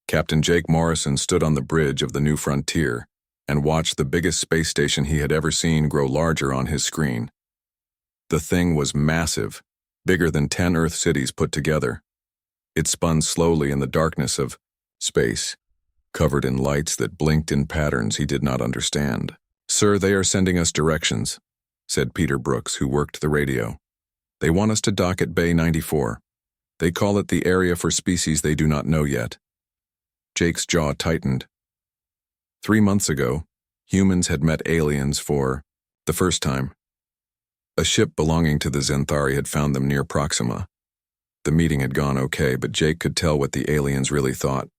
Captain Jake Morrison stood on the bridge of the New Frontier and watched the biggest space station he had ever seen grow larger on his screen. The thing was massive, bigger than 10 Earth cities put together. It spun slowly in the darkness of space, covered in lights that blinked in patterns he did not understand. "Sir, they are sending us directions," said Peter Brooks, who worked the radio. "They want us to dock at Bay 94. They call it the area for species they do not know yet." Jake's jaw tightened. 3 months ago, humans had met aliens for the first time. A ship belonging to the Zenthari had found them near Proxima. The meeting had gone okay, but Jake could tell what the aliens really thought.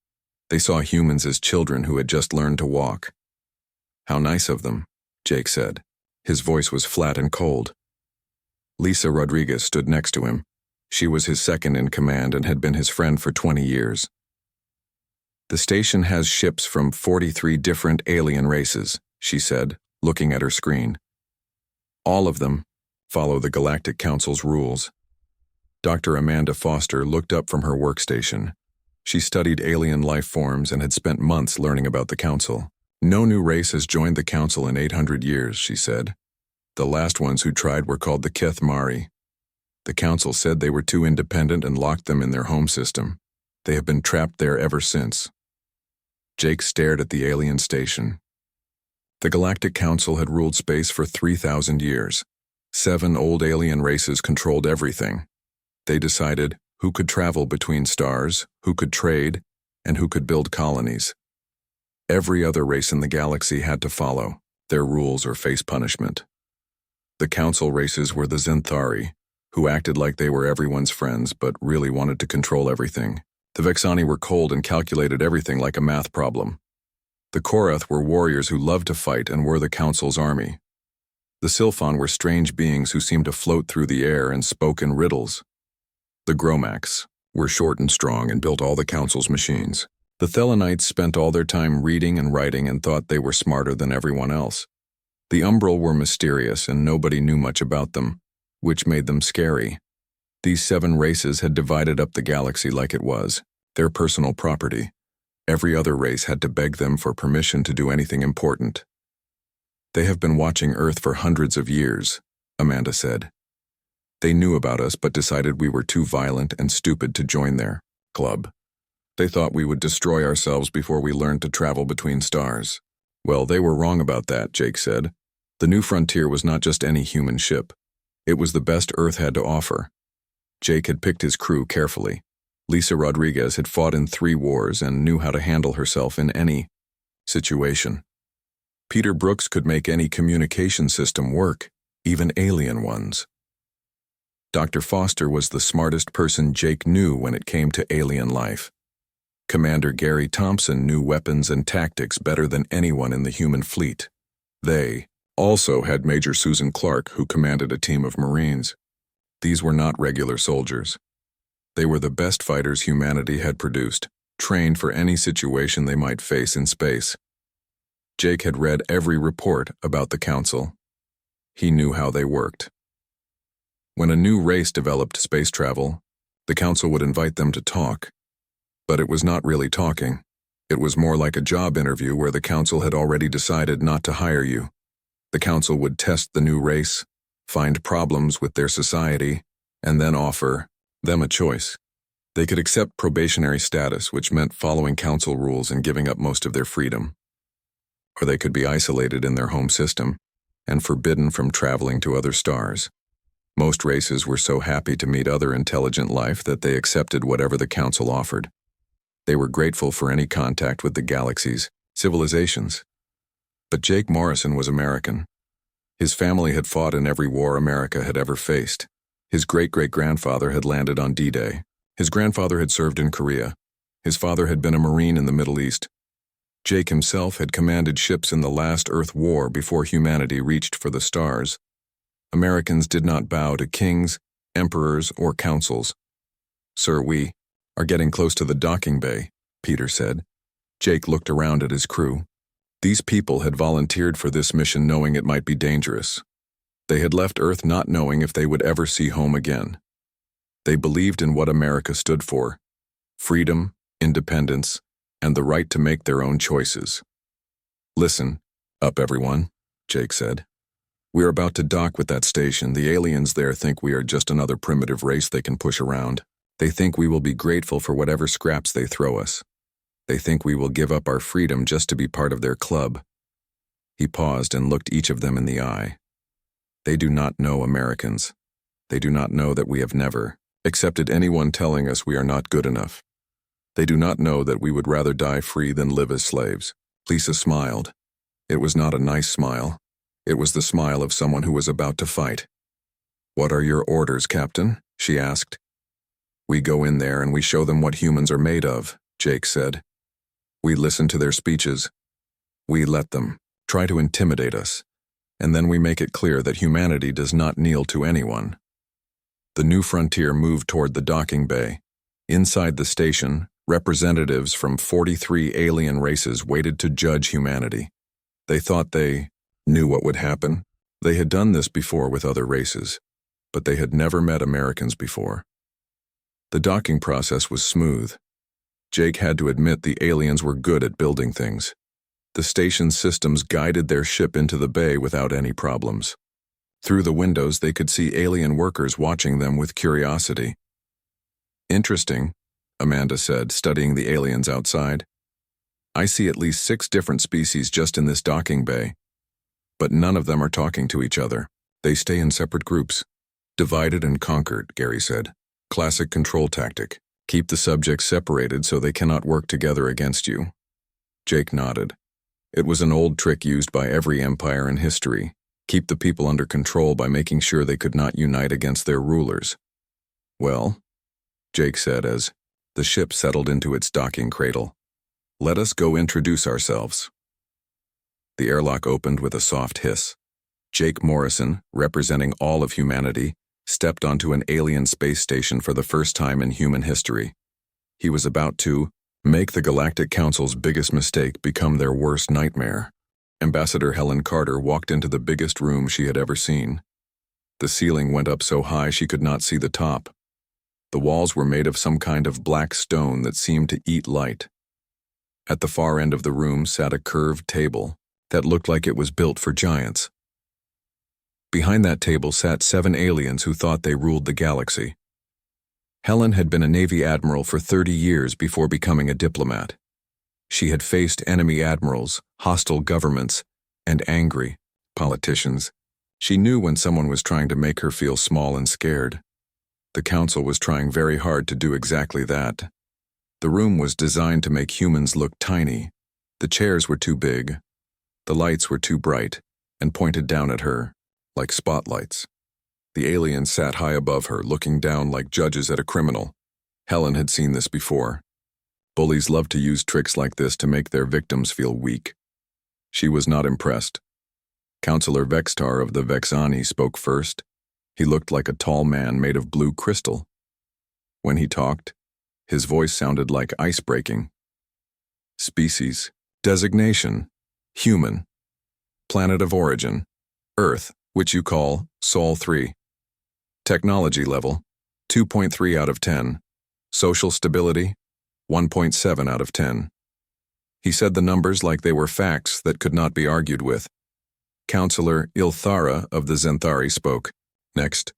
They saw humans as children who had just learned to walk. "How nice of them," Jake said. His voice was flat and cold. Lisa Rodriguez stood next to him. She was his second in command and had been his friend for 20 years. "The station has ships from 43 different alien races," she said, looking at her screen. "All of them follow the Galactic Council's rules." Dr. Amanda Foster looked up from her workstation. She studied alien life forms and had spent months learning about the Council. "No new race has joined the Council in 800 years, she said. "The last ones who tried were called the Keth Mari. The Council said they were too independent and locked them in their home system. They have been trapped there ever since." Jake stared at the alien station. The Galactic Council had ruled space for 3,000 years. 7 old alien races controlled everything. They decided who could travel between stars, who could trade, and who could build colonies. Every other race in the galaxy had to follow their rules or face punishment. The Council races were the Zenthari, who acted like they were everyone's friends but really wanted to control everything. The Vexani were cold and calculated everything like a math problem. The Korath were warriors who loved to fight and were the Council's army. The Sylphon were strange beings who seemed to float through the air and spoke in riddles. The Gromax were short and strong and built all the Council's machines. The Thelonites spent all their time reading and writing and thought they were smarter than everyone else. The Umbral were mysterious and nobody knew much about them, which made them scary. These 7 races had divided up the galaxy like it was their personal property. Every other race had to beg them for permission to do anything important. "They have been watching Earth for hundreds of years," Amanda said. "They knew about us but decided we were too violent and stupid to join their club. They thought we would destroy ourselves before we learned to travel between stars." "Well, they were wrong about that," Jake said. "The New Frontier was not just any human ship. It was the best Earth had to offer." Jake had picked his crew carefully. Lisa Rodriguez had fought in 3 wars and knew how to handle herself in any situation. Peter Brooks could make any communication system work, even alien ones. Dr. Foster was the smartest person Jake knew when it came to alien life. Commander Gary Thompson knew weapons and tactics better than anyone in the human fleet. They also had Major Susan Clark, who commanded a team of Marines. These were not regular soldiers. They were the best fighters humanity had produced, trained for any situation they might face in space. Jake had read every report about the Council. He knew how they worked. When a new race developed space travel, the Council would invite them to talk. But it was not really talking. It was more like a job interview where the Council had already decided not to hire you. The Council would test the new race, find problems with their society, and then offer them a choice. They could accept probationary status, which meant following Council rules and giving up most of their freedom. Or they could be isolated in their home system and forbidden from traveling to other stars. Most races were so happy to meet other intelligent life that they accepted whatever the Council offered. They were grateful for any contact with the galaxy's civilizations. But Jake Morrison was American. His family had fought in every war America had ever faced. His great-great-grandfather had landed on D-Day. His grandfather had served in Korea. His father had been a Marine in the Middle East. Jake himself had commanded ships in the last Earth War before humanity reached for the stars. Americans did not bow to kings, emperors, or councils. "Sir, we are getting close to the docking bay," Peter said. Jake looked around at his crew. These people had volunteered for this mission knowing it might be dangerous. They had left Earth not knowing if they would ever see home again. They believed in what America stood for: freedom, independence, and the right to make their own choices. Listen up, everyone, Jake said. We're about to dock with that station. The aliens there think we are just another primitive race they can push around. They think we will be grateful for whatever scraps they throw us. They think we will give up our freedom just to be part of their club. He paused and looked each of them in the eye. They do not know Americans. They do not know that we have never accepted anyone telling us we are not good enough. They do not know that we would rather die free than live as slaves. Lisa smiled. It was not a nice smile. It was the smile of someone who was about to fight. "What are your orders, Captain?" she asked. "We go in there and we show them what humans are made of," Jake said. "We listen to their speeches. We let them try to intimidate us, and then we make it clear that humanity does not kneel to anyone." The new frontier moved toward the docking bay. Inside the station, representatives from 43 alien races waited to judge humanity. They thought they knew what would happen. They had done this before with other races, but they had never met Americans before. The docking process was smooth. Jake had to admit the aliens were good at building things. The station's systems guided their ship into the bay without any problems. Through the windows, they could see alien workers watching them with curiosity. "Interesting," Amanda said, studying the aliens outside. "I see at least 6 different species just in this docking bay. But none of them are talking to each other. They stay in separate groups." "Divided and conquered," Gary said. "Classic control tactic. Keep the subjects separated so they cannot work together against you." Jake nodded. It was an old trick used by every empire in history. Keep the people under control by making sure they could not unite against their rulers. "Well," Jake said as the ship settled into its docking cradle, "let us go introduce ourselves." The airlock opened with a soft hiss. Jake Morrison, representing all of humanity, stepped onto an alien space station for the first time in human history. He was about to make the Galactic Council's biggest mistake become their worst nightmare. Ambassador Helen Carter walked into the biggest room she had ever seen. The ceiling went up so high she could not see the top. The walls were made of some kind of black stone that seemed to eat light. At the far end of the room sat a curved table that looked like it was built for giants. Behind that table sat 7 aliens who thought they ruled the galaxy. Helen had been a Navy admiral for 30 years before becoming a diplomat. She had faced enemy admirals, hostile governments, and angry politicians. She knew when someone was trying to make her feel small and scared. The council was trying very hard to do exactly that. The room was designed to make humans look tiny. The chairs were too big. The lights were too bright and pointed down at her, like spotlights. The aliens sat high above her, looking down like judges at a criminal. Helen had seen this before. Bullies love to use tricks like this to make their victims feel weak. She was not impressed. Counselor Vextar of the Vexani spoke first. He looked like a tall man made of blue crystal. When he talked, his voice sounded like ice breaking. "Species. Designation. Human. Planet of origin. Earth, which you call Sol 3. Technology level, 2.3 out of 10. Social stability, 1.7 out of 10. He said the numbers like they were facts that could not be argued with. Counselor Ilthara of the Zenthari spoke. Next.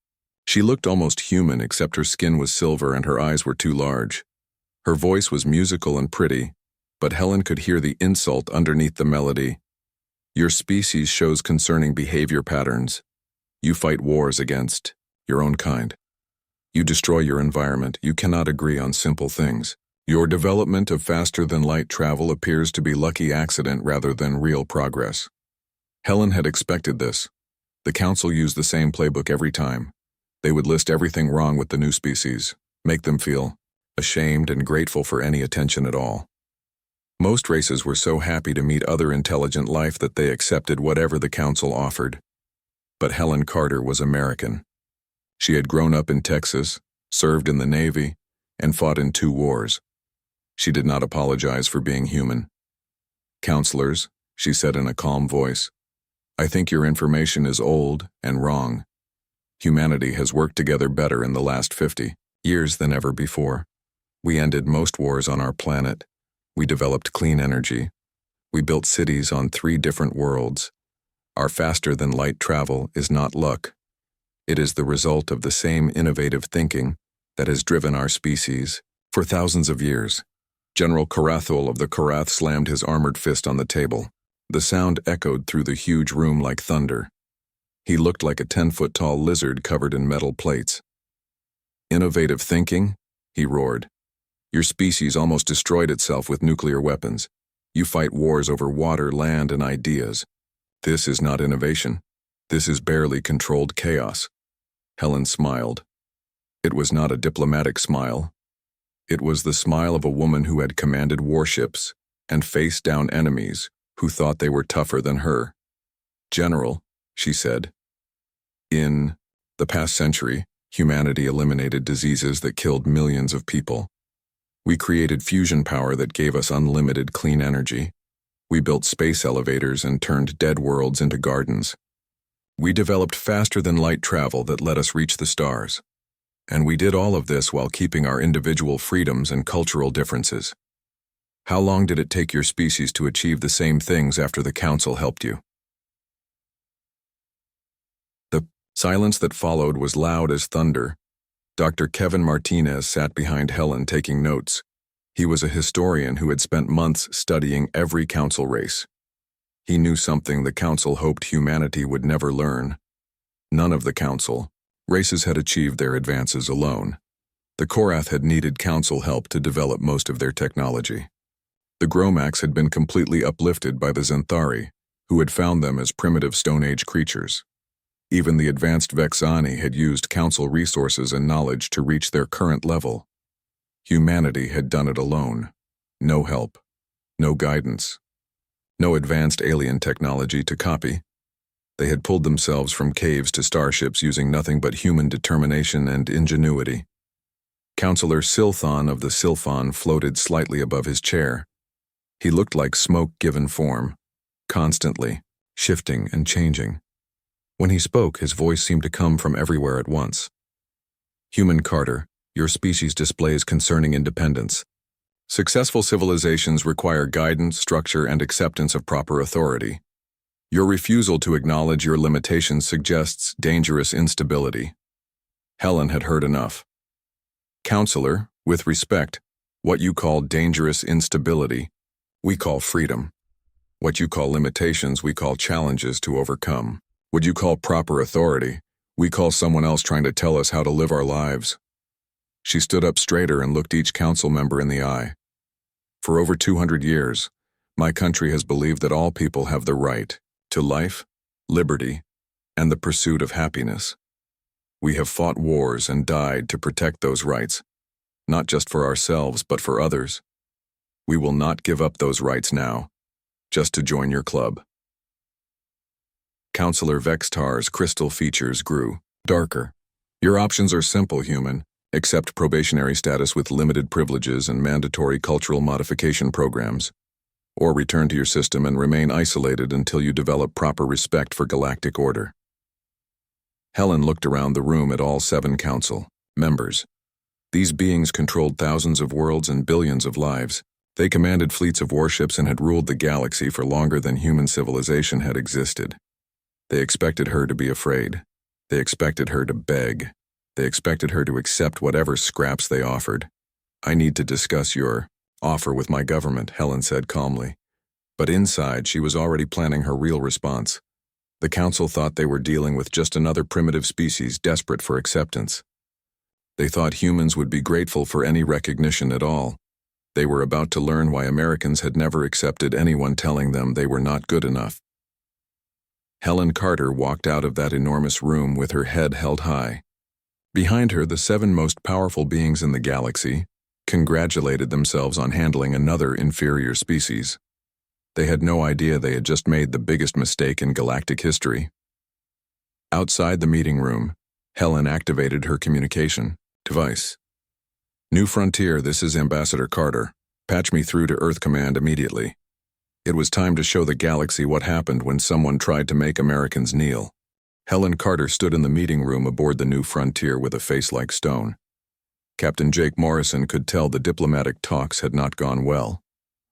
She looked almost human except her skin was silver and her eyes were too large. Her voice was musical and pretty, but Helen could hear the insult underneath the melody. "Your species shows concerning behavior patterns. You fight wars against your own kind. You destroy your environment. You cannot agree on simple things. Your development of faster-than-light travel appears to be lucky accident rather than real progress." Helen had expected this. The council used the same playbook every time. They would list everything wrong with the new species, make them feel ashamed and grateful for any attention at all. Most races were so happy to meet other intelligent life that they accepted whatever the council offered. But Helen Carter was American. She had grown up in Texas, served in the Navy, and fought in 2 wars. She did not apologize for being human. "Counselors," she said in a calm voice, "I think your information is old and wrong. Humanity has worked together better in the last 50 years than ever before. We ended most wars on our planet. We developed clean energy. We built cities on 3 different worlds. Our faster-than-light travel is not luck. It is the result of the same innovative thinking that has driven our species for thousands of years. General Karathul of the Karath slammed his armored fist on the table. The sound echoed through the huge room like thunder. He looked like a 10-foot-tall lizard covered in metal plates. Innovative thinking? He roared. Your species almost destroyed itself with nuclear weapons. You fight wars over water, land, and ideas. This is not innovation. This is barely controlled chaos. Helen smiled. It was not a diplomatic smile. It was the smile of a woman who had commanded warships and faced down enemies who thought they were tougher than her. General, she said, in the past century, humanity eliminated diseases that killed millions of people. We created fusion power that gave us unlimited clean energy. We built space elevators and turned dead worlds into gardens. We developed faster-than-light travel that let us reach the stars. And we did all of this while keeping our individual freedoms and cultural differences. How long did it take your species to achieve the same things after the Council helped you? The silence that followed was loud as thunder. Dr. Kevin Martinez sat behind Helen taking notes. He was a historian who had spent months studying every council race. He knew something the council hoped humanity would never learn. None of the council races had achieved their advances alone. The Korath had needed council help to develop most of their technology. The Gromax had been completely uplifted by the Zenthari, who had found them as primitive Stone Age creatures. Even the advanced Vexani had used council resources and knowledge to reach their current level. Humanity had done it alone. No help, no guidance, no advanced alien technology to copy. They had pulled themselves from caves to starships using nothing but human determination and ingenuity. Counselor Silthon of the Silphon floated slightly above his chair. He looked like smoke given form, constantly shifting and changing. When he spoke, his voice seemed to come from everywhere at once. Human Carter, your species displays concerning independence. Successful civilizations require guidance, structure, and acceptance of proper authority. Your refusal to acknowledge your limitations suggests dangerous instability. Helen had heard enough. Counselor, with respect, what you call dangerous instability, we call freedom. What you call limitations, we call challenges to overcome. What you call proper authority, we call someone else trying to tell us how to live our lives. She stood up straighter and looked each council member in the eye. For over 200 years, my country has believed that all people have the right to life, liberty, and the pursuit of happiness. We have fought wars and died to protect those rights, not just for ourselves but for others. We will not give up those rights now, just to join your club. Counselor Vextar's crystal features grew darker. Your options are simple, human. Accept probationary status with limited privileges and mandatory cultural modification programs. Or return to your system and remain isolated until you develop proper respect for galactic order. Helen looked around the room at all 7 council members. These beings controlled thousands of worlds and billions of lives. They commanded fleets of warships and had ruled the galaxy for longer than human civilization had existed. They expected her to be afraid. They expected her to beg. They expected her to accept whatever scraps they offered. I need to discuss your offer with my government, Helen said calmly. But inside, she was already planning her real response. The council thought they were dealing with just another primitive species desperate for acceptance. They thought humans would be grateful for any recognition at all. They were about to learn why Americans had never accepted anyone telling them they were not good enough. Helen Carter walked out of that enormous room with her head held high. Behind her, the 7 most powerful beings in the galaxy congratulated themselves on handling another inferior species. They had no idea they had just made the biggest mistake in galactic history. Outside the meeting room, Helen activated her communication device. New Frontier, this is Ambassador Carter. Patch me through to Earth Command immediately. It was time to show the galaxy what happened when someone tried to make Americans kneel. Helen Carter stood in the meeting room aboard the New Frontier with a face like stone. Captain Jake Morrison could tell the diplomatic talks had not gone well.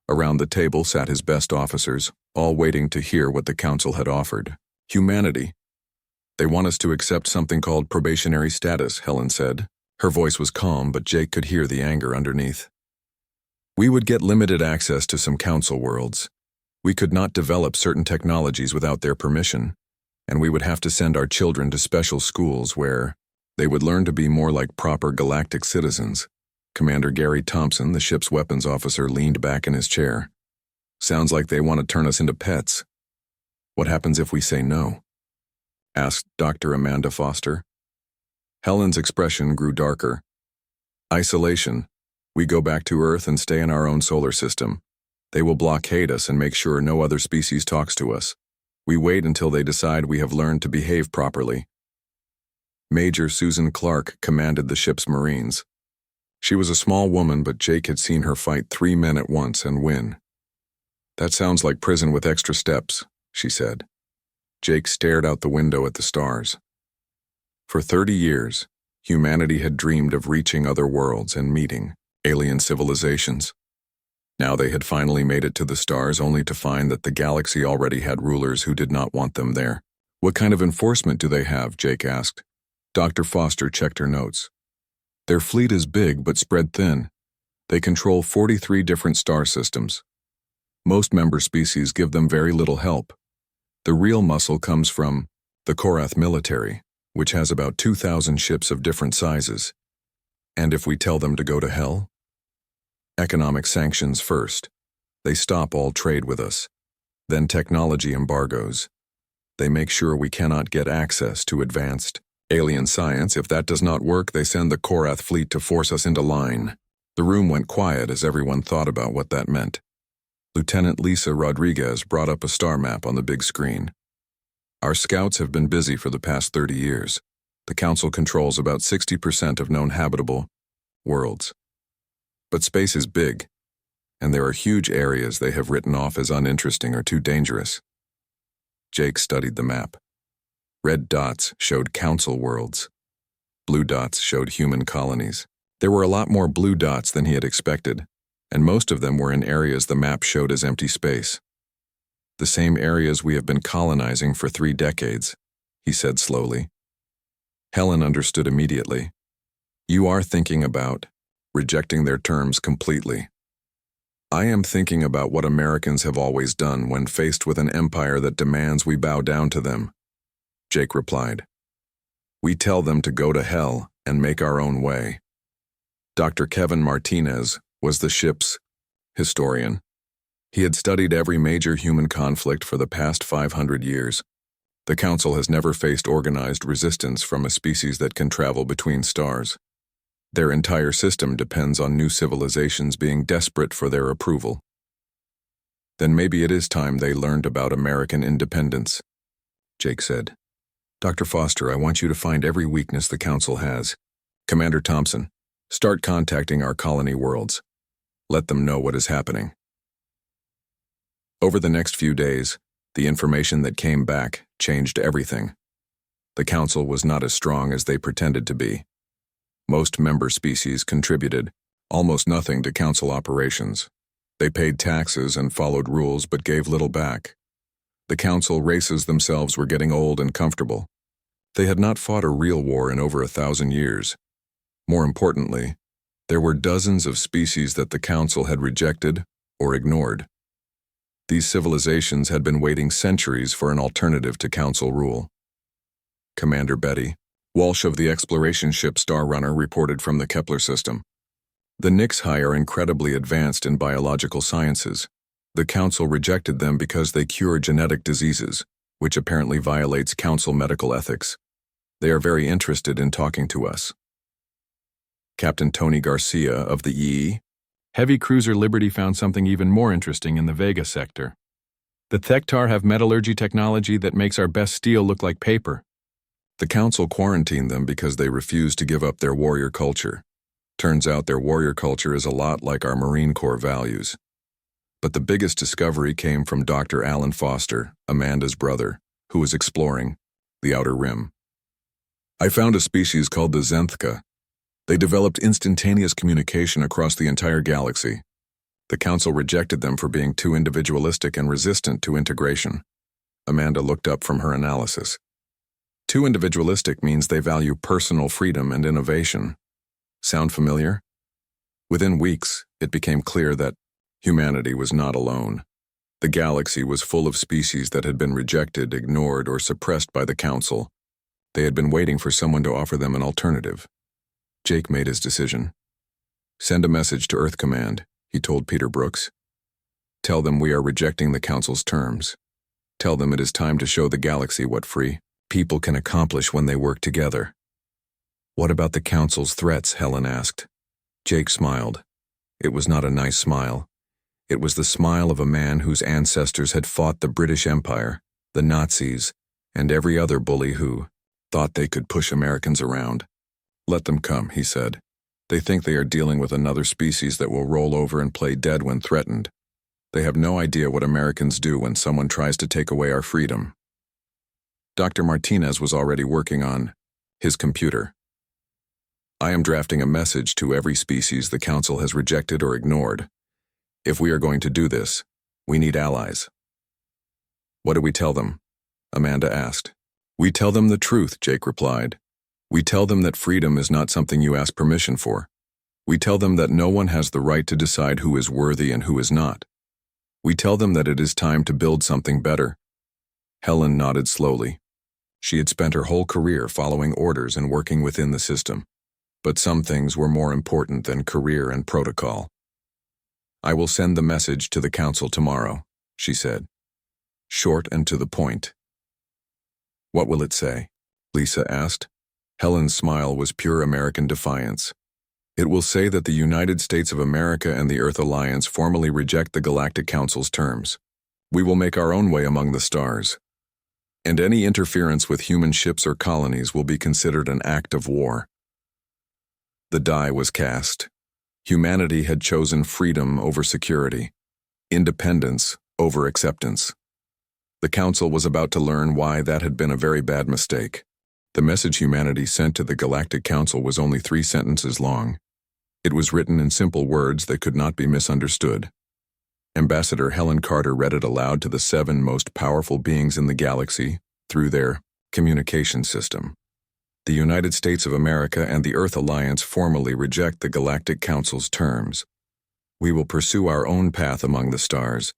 Around the table sat his best officers, all waiting to hear what the council had offered. Humanity. They want us to accept something called probationary status, Helen said. Her voice was calm, but Jake could hear the anger underneath. We would get limited access to some council worlds. We could not develop certain technologies without their permission, and we would have to send our children to special schools where they would learn to be more like proper galactic citizens. Commander Gary Thompson, the ship's weapons officer, leaned back in his chair. Sounds like they want to turn us into pets. What happens if we say no? Asked Dr. Amanda Foster. Helen's expression grew darker. Isolation. We go back to Earth and stay in our own solar system. They will blockade us and make sure no other species talks to us. We wait until they decide we have learned to behave properly. Major Susan Clark commanded the ship's Marines. She was a small woman, but Jake had seen her fight 3 men at once and win. That sounds like prison with extra steps, she said. Jake stared out the window at the stars. For 30 years, humanity had dreamed of reaching other worlds and meeting alien civilizations. Now they had finally made it to the stars, only to find that the galaxy already had rulers who did not want them there. What kind of enforcement do they have? Jake asked. Dr. Foster checked her notes. Their fleet is big but spread thin. They control 43 different star systems. Most member species give them very little help. The real muscle comes from the Korath military, which has about 2,000 ships of different sizes. And if we tell them to go to hell? Economic sanctions first. They stop all trade with us. Then technology embargoes. They make sure we cannot get access to advanced alien science. If that does not work, they send the Korath fleet to force us into line. The room went quiet as everyone thought about what that meant. Lieutenant Lisa Rodriguez brought up a star map on the big screen. Our scouts have been busy for the past 30 years. The Council controls about 60% of known habitable worlds. But space is big, and there are huge areas they have written off as uninteresting or too dangerous. Jake studied the map. Red dots showed council worlds. Blue dots showed human colonies. There were a lot more blue dots than he had expected, and most of them were in areas the map showed as empty space. The same areas we have been colonizing for 3 decades, he said slowly. Helen understood immediately. You are thinking about rejecting their terms completely. I am thinking about what Americans have always done when faced with an empire that demands we bow down to them. Jake replied. We tell them to go to hell and make our own way. Dr. Kevin Martinez was the ship's historian. He had studied every major human conflict for the past 500 years. The Council has never faced organized resistance from a species that can travel between stars. Their entire system depends on new civilizations being desperate for their approval. Then maybe it is time they learned about American independence, Jake said. Dr. Foster, I want you to find every weakness the Council has. Commander Thompson, start contacting our colony worlds. Let them know what is happening. Over the next few days, the information that came back changed everything. The Council was not as strong as they pretended to be. Most member species contributed almost nothing to Council operations. They paid taxes and followed rules but gave little back. The Council races themselves were getting old and comfortable. They had not fought a real war in over 1,000 years. More importantly, there were dozens of species that the Council had rejected or ignored. These civilizations had been waiting centuries for an alternative to Council rule. Commander Betty Walsh of the exploration ship Star Runner reported from the Kepler system. The Nixhi are incredibly advanced in biological sciences. The Council rejected them because they cure genetic diseases, which apparently violates Council medical ethics. They are very interested in talking to us. Captain Tony Garcia of the EE. Heavy cruiser Liberty found something even more interesting in the Vega sector. The Thektar have metallurgy technology that makes our best steel look like paper. The Council quarantined them because they refused to give up their warrior culture. Turns out their warrior culture is a lot like our Marine Corps values. But the biggest discovery came from Dr. Alan Foster, Amanda's brother, who was exploring the Outer Rim. I found a species called the Zenthka. They developed instantaneous communication across the entire galaxy. The council rejected them for being too individualistic and resistant to integration. Amanda looked up from her analysis. Too individualistic means they value personal freedom and innovation. Sound familiar? Within weeks, it became clear that humanity was not alone. The galaxy was full of species that had been rejected, ignored, or suppressed by the council. They had been waiting for someone to offer them an alternative. Jake made his decision. "Send a message to Earth Command," he told Peter Brooks. "Tell them we are rejecting the council's terms. Tell them it is time to show the galaxy what free people can accomplish when they work together." "What about the council's threats?" Helen asked. Jake smiled. It was not a nice smile. It was the smile of a man whose ancestors had fought the British Empire, the Nazis, and every other bully who thought they could push Americans around. "Let them come," he said. "They think they are dealing with another species that will roll over and play dead when threatened. They have no idea what Americans do when someone tries to take away our freedom." Dr. Martinez was already working on his computer. "I am drafting a message to every species the council has rejected or ignored. If we are going to do this, we need allies." "What do we tell them?" Amanda asked. "We tell them the truth," Jake replied. "We tell them that freedom is not something you ask permission for. We tell them that no one has the right to decide who is worthy and who is not. We tell them that it is time to build something better." Helen nodded slowly. She had spent her whole career following orders and working within the system. But some things were more important than career and protocol. "I will send the message to the council tomorrow," she said. "Short and to the point." "What will it say?" Lisa asked. Helen's smile was pure American defiance. "It will say that the United States of America and the Earth Alliance formally reject the Galactic Council's terms. We will make our own way among the stars. And any interference with human ships or colonies will be considered an act of war." The die was cast. Humanity had chosen freedom over security, independence over acceptance. The council was about to learn why that had been a very bad mistake. The message humanity sent to the Galactic Council was only 3 sentences long. It was written in simple words that could not be misunderstood. Ambassador Helen Carter read it aloud to the 7 most powerful beings in the galaxy through their communication system. "The United States of America and the Earth Alliance formally reject the Galactic Council's terms. We will pursue our own path among the stars.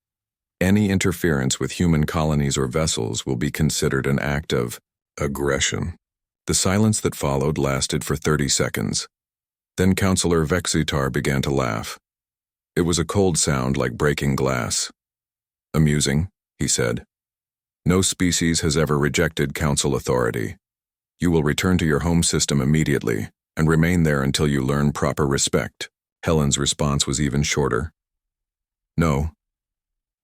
Any interference with human colonies or vessels will be considered an act of aggression." The silence that followed lasted for 30 seconds. Then Counselor Vexitar began to laugh. It was a cold sound like breaking glass. "Amusing," he said. "No species has ever rejected council authority. You will return to your home system immediately and remain there until you learn proper respect." Helen's response was even shorter. "No."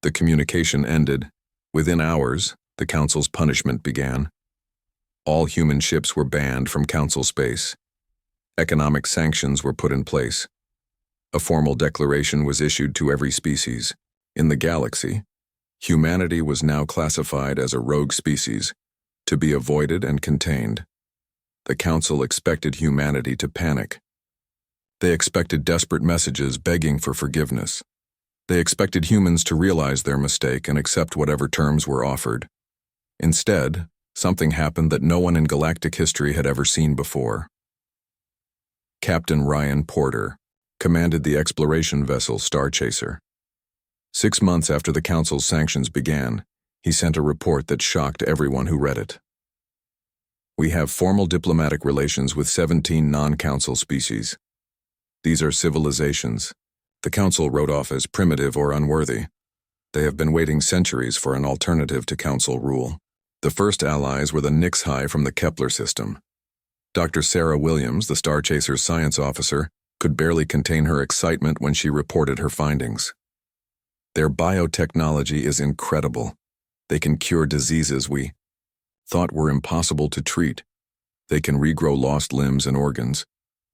The communication ended. Within hours, the council's punishment began. All human ships were banned from council space. Economic sanctions were put in place. A formal declaration was issued to every species. In the galaxy, humanity was now classified as a rogue species, to be avoided and contained. The council expected humanity to panic. They expected desperate messages begging for forgiveness. They expected humans to realize their mistake and accept whatever terms were offered. Instead, something happened that no one in galactic history had ever seen before. Captain Ryan Porter commanded the exploration vessel Starchaser. 6 months after the council's sanctions began, he sent a report that shocked everyone who read it. "We have formal diplomatic relations with 17 non-council species. These are civilizations the council wrote off as primitive or unworthy. They have been waiting centuries for an alternative to council rule. The first allies were the HFY from the Kepler system. Dr. Sarah Williams, the Starchaser's science officer, could barely contain her excitement when she reported her findings. Their biotechnology is incredible. They can cure diseases we thought were impossible to treat. They can regrow lost limbs and organs.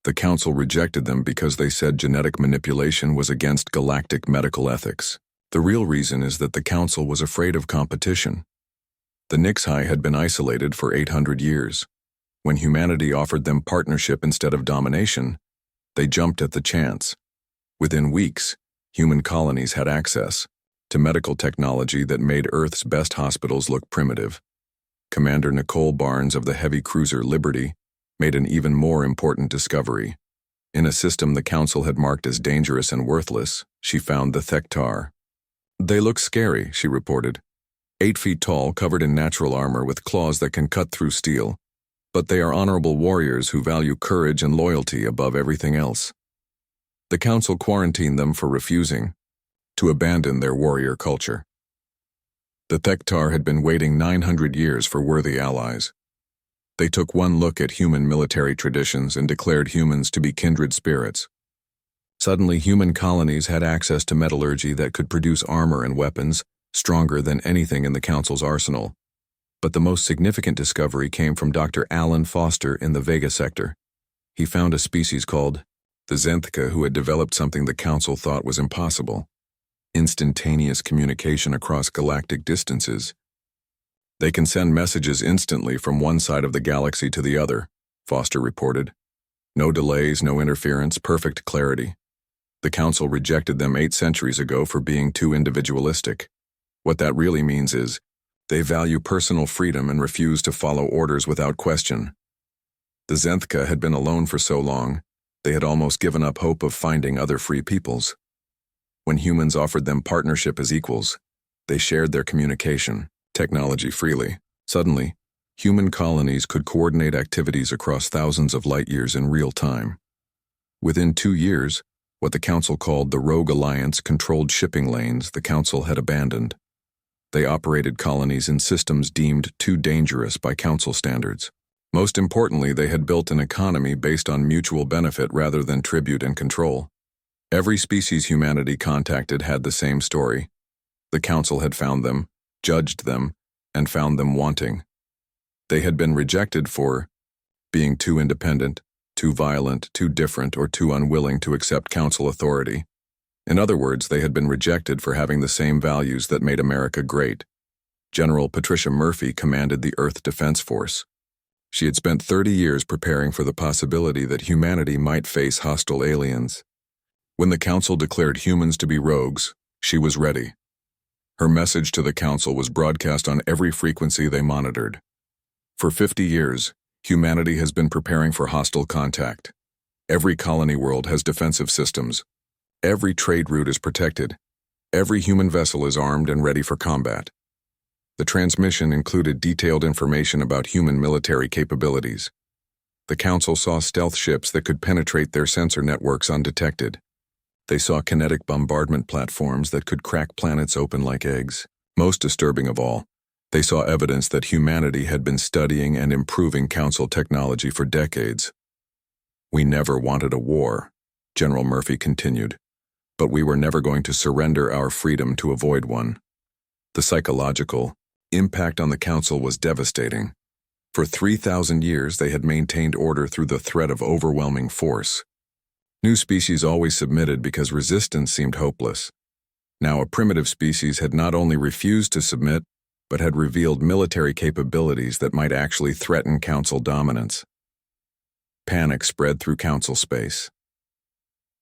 The council rejected them because they said genetic manipulation was against galactic medical ethics. The real reason is that the council was afraid of competition. The HFY had been isolated for 800 years. When humanity offered them partnership instead of domination, they jumped at the chance. Within weeks, human colonies had access to medical technology that made Earth's best hospitals look primitive. Commander Nicole Barnes of the heavy cruiser Liberty made an even more important discovery. In a system the Council had marked as dangerous and worthless, she found the Thektar. "They look scary," she reported. 8 feet tall, covered in natural armor with claws that can cut through steel. But they are honorable warriors who value courage and loyalty above everything else. The Council quarantined them for refusing to abandon their warrior culture. The Thektar had been waiting 900 years for worthy allies. They took one look at human military traditions and declared humans to be kindred spirits. Suddenly, human colonies had access to metallurgy that could produce armor and weapons stronger than anything in the Council's arsenal. But the most significant discovery came from Dr. Alan Foster in the Vega sector. He found a species called the Xanthika who had developed something the Council thought was impossible: instantaneous communication across galactic distances. "They can send messages instantly from one side of the galaxy to the other," Foster reported. "No delays, no interference, perfect clarity." The Council rejected them 8 centuries ago for being too individualistic. What that really means is, they value personal freedom and refuse to follow orders without question. The Xanthika had been alone for so long, they had almost given up hope of finding other free peoples. When humans offered them partnership as equals, they shared their communication technology freely. Suddenly, human colonies could coordinate activities across thousands of light years in real time. Within 2 years, what the Council called the Rogue Alliance controlled shipping lanes the Council had abandoned. They operated colonies in systems deemed too dangerous by Council standards. Most importantly, they had built an economy based on mutual benefit rather than tribute and control. Every species humanity contacted had the same story. The Council had found them, judged them, and found them wanting. They had been rejected for being too independent, too violent, too different, or too unwilling to accept Council authority. In other words, they had been rejected for having the same values that made America great. General Patricia Murphy commanded the Earth Defense Force. She had spent 30 years preparing for the possibility that humanity might face hostile aliens. When the Council declared humans to be rogues, she was ready. Her message to the Council was broadcast on every frequency they monitored. For 50 years, humanity has been preparing for hostile contact. Every colony world has defensive systems. Every trade route is protected. Every human vessel is armed and ready for combat. The transmission included detailed information about human military capabilities. The Council saw stealth ships that could penetrate their sensor networks undetected. They saw kinetic bombardment platforms that could crack planets open like eggs. Most disturbing of all, they saw evidence that humanity had been studying and improving Council technology for decades. "We never wanted a war," General Murphy continued, "but we were never going to surrender our freedom to avoid one." The psychological impact on the Council was devastating. For 3,000 years they had maintained order through the threat of overwhelming force. New species always submitted because resistance seemed hopeless. Now a primitive species had not only refused to submit, but had revealed military capabilities that might actually threaten Council dominance. Panic spread through Council space.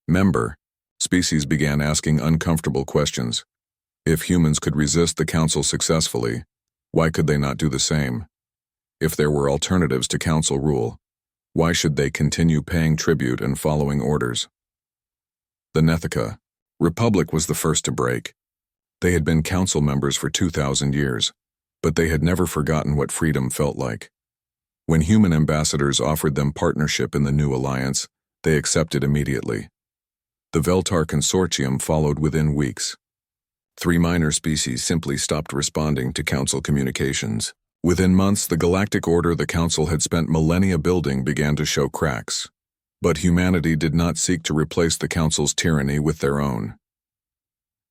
Member species began asking uncomfortable questions. If humans could resist the Council successfully, why could they not do the same? If there were alternatives to Council rule, why should they continue paying tribute and following orders? The Nethika Republic was the first to break. They had been Council members for 2,000 years, but they had never forgotten what freedom felt like. When human ambassadors offered them partnership in the new alliance, they accepted immediately. The Veltar Consortium followed within weeks. 3 minor species simply stopped responding to Council communications. Within months, the galactic order the Council had spent millennia building began to show cracks. But humanity did not seek to replace the Council's tyranny with their own.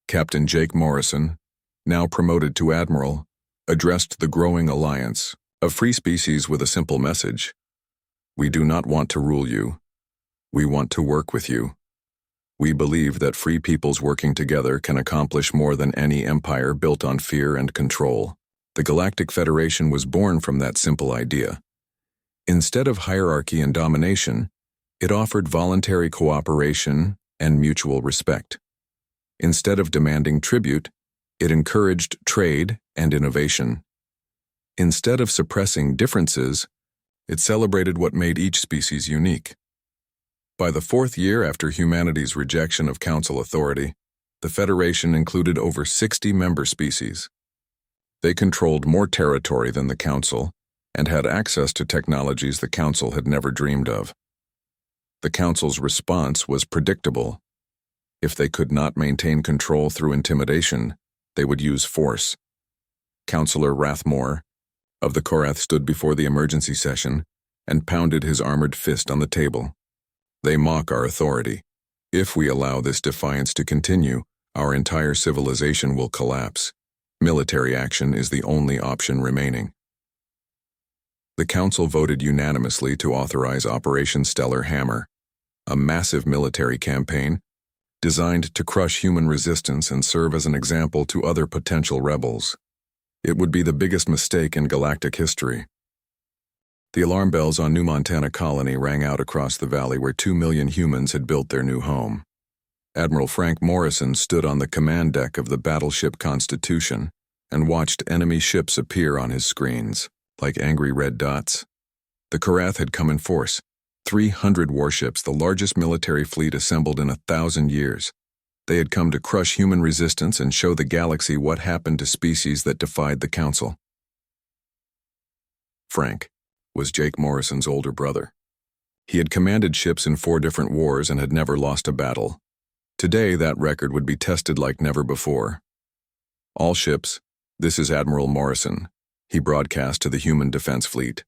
Captain Jake Morrison, now promoted to Admiral, addressed the growing alliance, a free species with a simple message. "We do not want to rule you. We want to work with you. We believe that free peoples working together can accomplish more than any empire built on fear and control." The Galactic Federation was born from that simple idea. Instead of hierarchy and domination, it offered voluntary cooperation and mutual respect. Instead of demanding tribute, it encouraged trade and innovation. Instead of suppressing differences, it celebrated what made each species unique. By the fourth year after humanity's rejection of Council authority, the Federation included over 60 member species. They controlled more territory than the Council and had access to technologies the Council had never dreamed of. The Council's response was predictable. If they could not maintain control through intimidation, they would use force. Councillor Rathmore of the Korath stood before the emergency session and pounded his armored fist on the table. They mock our authority. If we allow this defiance to continue, our entire civilization will collapse. Military action is the only option remaining. The Council voted unanimously to authorize Operation Stellar Hammer, a massive military campaign designed to crush human resistance and serve as an example to other potential rebels. It would be the biggest mistake in galactic history. The alarm bells on New Montana Colony rang out across the valley where 2 million humans had built their new home. Admiral Frank Morrison stood on the command deck of the battleship Constitution and watched enemy ships appear on his screens, like angry red dots. The Korath had come in force, 300 warships, the largest military fleet assembled in 1,000 years. They had come to crush human resistance and show the galaxy what happened to species that defied the Council. Frank was Jake Morrison's older brother. He had commanded ships in 4 different wars and had never lost a battle. Today, that record would be tested like never before. All ships, this is Admiral Morrison, he broadcast to the human defense fleet.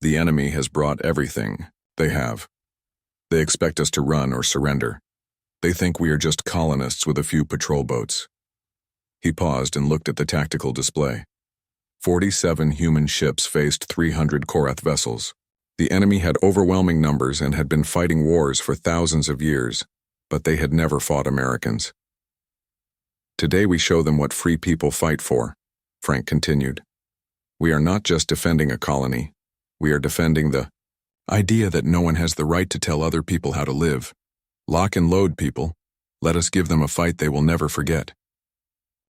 The enemy has brought everything. They have. They expect us to run or surrender. They think we are just colonists with a few patrol boats. He paused and looked at the tactical display. 47 human ships faced 300 Korath vessels. The enemy had overwhelming numbers and had been fighting wars for thousands of years, but they had never fought Americans. Today we show them what free people fight for, Frank continued. We are not just defending a colony. We are defending the idea that no one has the right to tell other people how to live. Lock and load, people. Let us give them a fight they will never forget.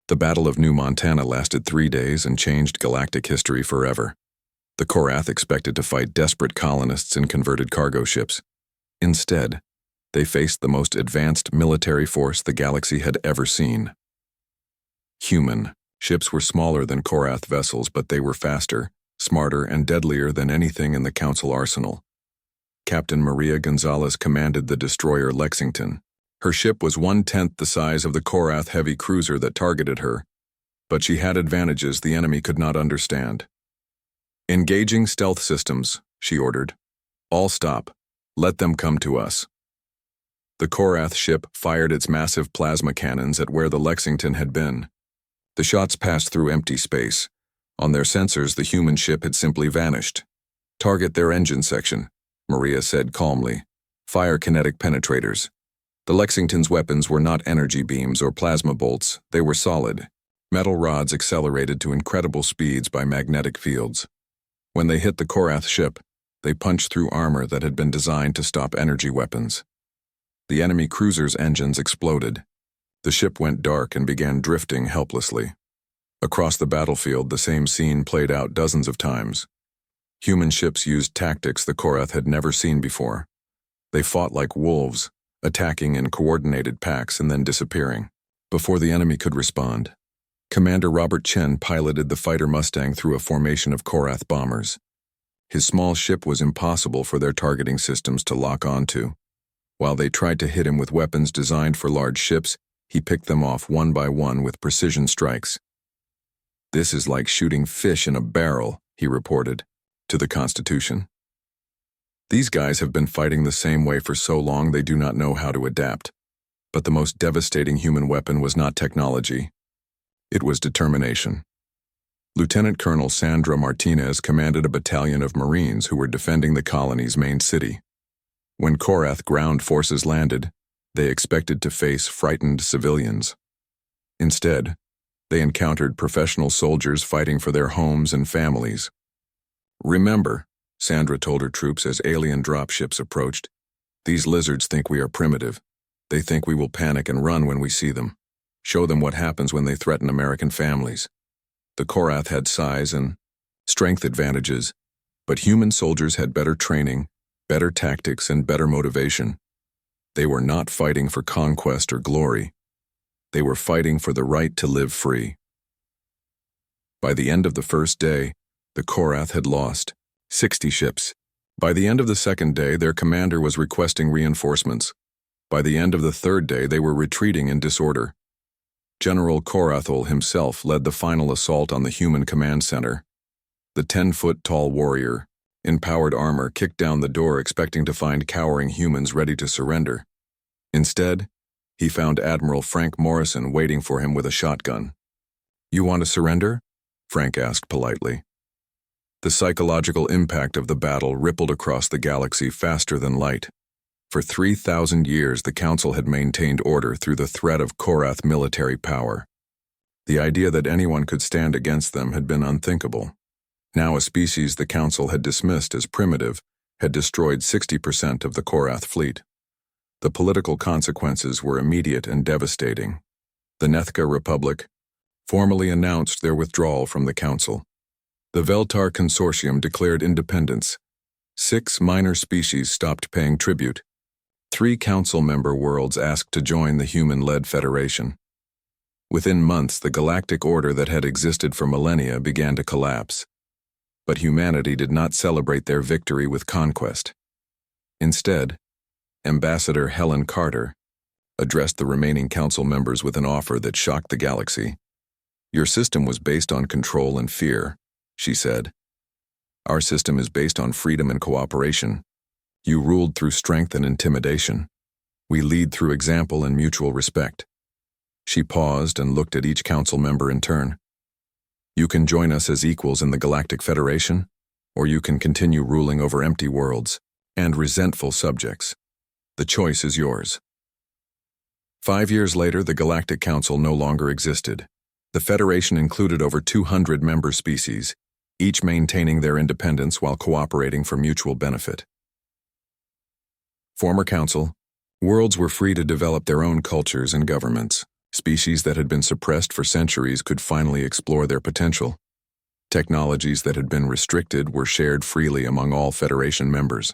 The Battle of New Montana lasted 3 days and changed galactic history forever. The Korath expected to fight desperate colonists in converted cargo ships. Instead, they faced the most advanced military force the galaxy had ever seen. Human ships were smaller than Korath vessels, but they were faster, smarter, and deadlier than anything in the Council arsenal. Captain Maria Gonzalez commanded the destroyer Lexington. Her ship was 1/10 the size of the Korath heavy cruiser that targeted her, but she had advantages the enemy could not understand. Engaging stealth systems, she ordered. All stop. Let them come to us. The Korath ship fired its massive plasma cannons at where the Lexington had been. The shots passed through empty space. On their sensors, the human ship had simply vanished. Target their engine section, Maria said calmly. Fire kinetic penetrators. The Lexington's weapons were not energy beams or plasma bolts, they were solid. Metal rods accelerated to incredible speeds by magnetic fields. When they hit the Korath ship, they punched through armor that had been designed to stop energy weapons. The enemy cruiser's engines exploded. The ship went dark and began drifting helplessly. Across the battlefield, the same scene played out dozens of times. Human ships used tactics the Korath had never seen before. They fought like wolves, attacking in coordinated packs and then disappearing. Before the enemy could respond, Commander Robert Chen piloted the fighter Mustang through a formation of Korath bombers. His small ship was impossible for their targeting systems to lock onto. While they tried to hit him with weapons designed for large ships, he picked them off one by one with precision strikes. This is like shooting fish in a barrel, he reported, to the Constitution. These guys have been fighting the same way for so long they do not know how to adapt. But the most devastating human weapon was not technology. It was determination. Lieutenant Colonel Sandra Martinez commanded a battalion of Marines who were defending the colony's main city. When Korath ground forces landed, they expected to face frightened civilians. Instead, they encountered professional soldiers fighting for their homes and families. Remember, Sandra told her troops as alien dropships approached, these lizards think we are primitive. They think we will panic and run when we see them. Show them what happens when they threaten American families. The Korath had size and strength advantages, but human soldiers had better training, better tactics, and better motivation. They were not fighting for conquest or glory. They were fighting for the right to live free. By the end of the first day, the Korath had lost 60 ships. By the end of the second day, their commander was requesting reinforcements. By the end of the third day, they were retreating in disorder. General Korathol himself led the final assault on the human command center. The 10-foot-tall warrior, in powered armor, kicked down the door expecting to find cowering humans ready to surrender. Instead, he found Admiral Frank Morrison waiting for him with a shotgun. "You want to surrender?" Frank asked politely. The psychological impact of the battle rippled across the galaxy faster than light. For 3,000 years, the Council had maintained order through the threat of Korath military power. The idea that anyone could stand against them had been unthinkable. Now a species the Council had dismissed as primitive had destroyed 60% of the Korath fleet. The political consequences were immediate and devastating. The Nethka Republic formally announced their withdrawal from the Council. The Veltar Consortium declared independence. 6 minor species stopped paying tribute. 3 Council member worlds asked to join the human-led Federation. Within months, the galactic order that had existed for millennia began to collapse. But humanity did not celebrate their victory with conquest. Instead, Ambassador Helen Carter addressed the remaining Council members with an offer that shocked the galaxy. "Your system was based on control and fear," she said. "Our system is based on freedom and cooperation. You ruled through strength and intimidation. We lead through example and mutual respect." She paused and looked at each Council member in turn. "You can join us as equals in the Galactic Federation, or you can continue ruling over empty worlds and resentful subjects. The choice is yours." 5 years later, the Galactic Council no longer existed. The Federation included over 200 member species, each maintaining their independence while cooperating for mutual benefit. Former Council, worlds were free to develop their own cultures and governments. Species that had been suppressed for centuries could finally explore their potential. Technologies that had been restricted were shared freely among all Federation members.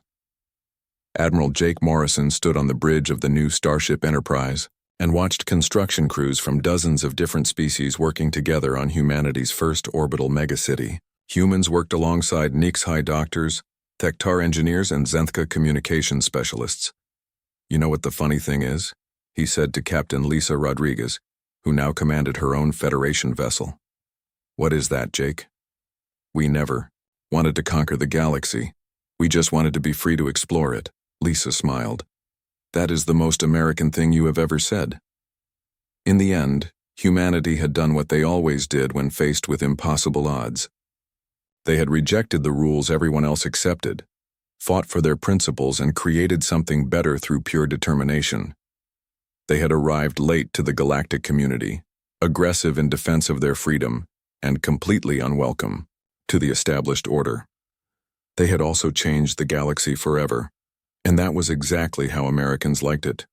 Admiral Jake Morrison stood on the bridge of the new Starship Enterprise and watched construction crews from dozens of different species working together on humanity's first orbital megacity. Humans worked alongside Nixhai doctors, Thektar engineers, and Zenthka communications specialists. "You know what the funny thing is?" he said to Captain Lisa Rodriguez, who now commanded her own Federation vessel. "What is that, Jake?" "We never wanted to conquer the galaxy. We just wanted to be free to explore it," Lisa smiled. "That is the most American thing you have ever said." In the end, humanity had done what they always did when faced with impossible odds. They had rejected the rules everyone else accepted, fought for their principles, and created something better through pure determination. They had arrived late to the galactic community, aggressive in defense of their freedom, and completely unwelcome to the established order. They had also changed the galaxy forever, and that was exactly how Americans liked it.